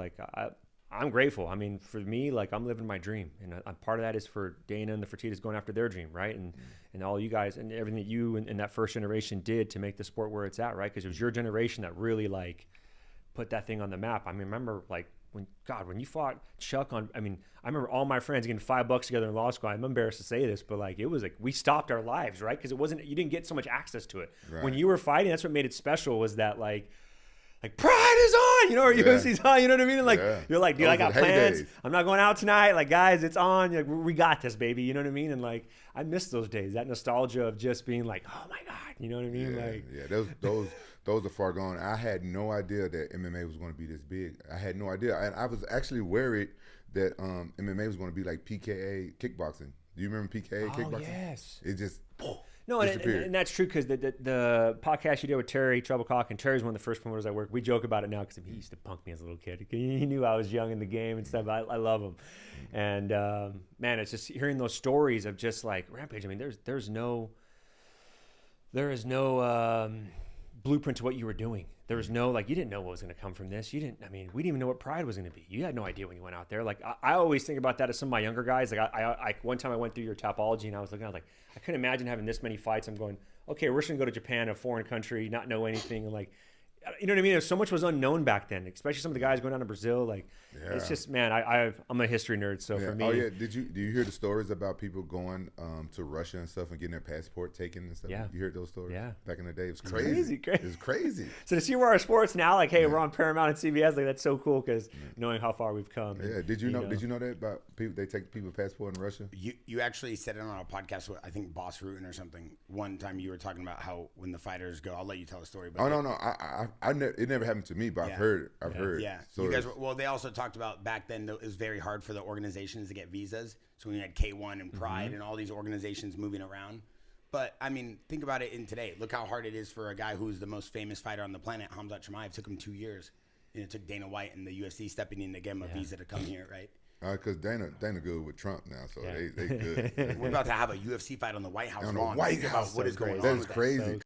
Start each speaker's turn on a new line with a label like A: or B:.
A: Like I'm grateful. I mean, for me, like I'm living my dream, and part of that is for Dana and the Fertittas going after their dream, right? And all you guys and everything that you and that first generation did to make the sport where it's at, right? Because it was your generation that really like put that thing on the map. I mean, remember like when you fought Chuck on, I mean, I remember all my friends getting $5 together in law school. I'm embarrassed to say this, but like it was like we stopped our lives, right? Because you didn't get so much access to it. Right. When you were fighting, that's what made it special, was that like Pride is on, or UFC's on, you know what I mean? And like you're like, dude, I got plans. I'm not going out tonight. Like, guys, it's on. Like, we got this, baby. You know what I mean? And like, I miss those days. That nostalgia of just being like, oh my God, you know what I mean?
B: Those are far gone. I had no idea that MMA was going to be this big. I had no idea, and I was actually worried that MMA was going to be like PKA kickboxing. Do you remember PKA kickboxing? Oh yes. It just.
A: No, and that's true, because the podcast you did with Terry Troublecock, and Terry's one of the first promoters I worked. We joke about it now because he used to punk me as a little kid. He knew I was young in the game and stuff. I love him. And, man, it's just hearing those stories of just like Rampage. I mean, there is no blueprint to what you were doing. There was no, like, you didn't know what was going to come from this. We didn't even know what Pride was going to be. You had no idea when you went out there. Like, I always think about that as some of my younger guys. Like, I one time I went through your Tapology, and I was like, I couldn't imagine having this many fights. I'm going, okay, we're just going to go to Japan, a foreign country, not know anything. And like, you know what I mean? So much was unknown back then, especially some of the guys going down to Brazil. Like, it's just, man, I'm a history nerd. So for me.
B: Oh, yeah. Do you hear the stories about people going to Russia and stuff and getting their passport taken and stuff?
A: Yeah.
B: You heard those stories?
A: Yeah.
B: Back in the day, it was crazy. It's crazy.
A: So to see where our sports now, like, hey, we're on Paramount and CBS, like, that's so cool, because knowing how far we've come.
B: Yeah.
A: And,
B: did you know that about people? They take people's passport in Russia.
C: You actually said it on a podcast with, I think, Boss Rutan or something. One time you were talking about how when the fighters go, I'll let you tell the story. But
B: no. It never happened to me, but I've heard.
C: Yeah. You guys. Well, they also talked about back then it was very hard for the organizations to get visas. So when you had K1 and Pride and all these organizations moving around. But I mean, think about it in today. Look how hard it is for a guy who's the most famous fighter on the planet, Khamzat Chimaev. It took him 2 years. And it took Dana White and the UFC stepping in to get him a visa to come here, right?
B: Because Dana good with Trump now, so they good.
C: We're about to have a UFC fight on the White House lawn.
B: White House,
C: about what is going on.
B: That's crazy.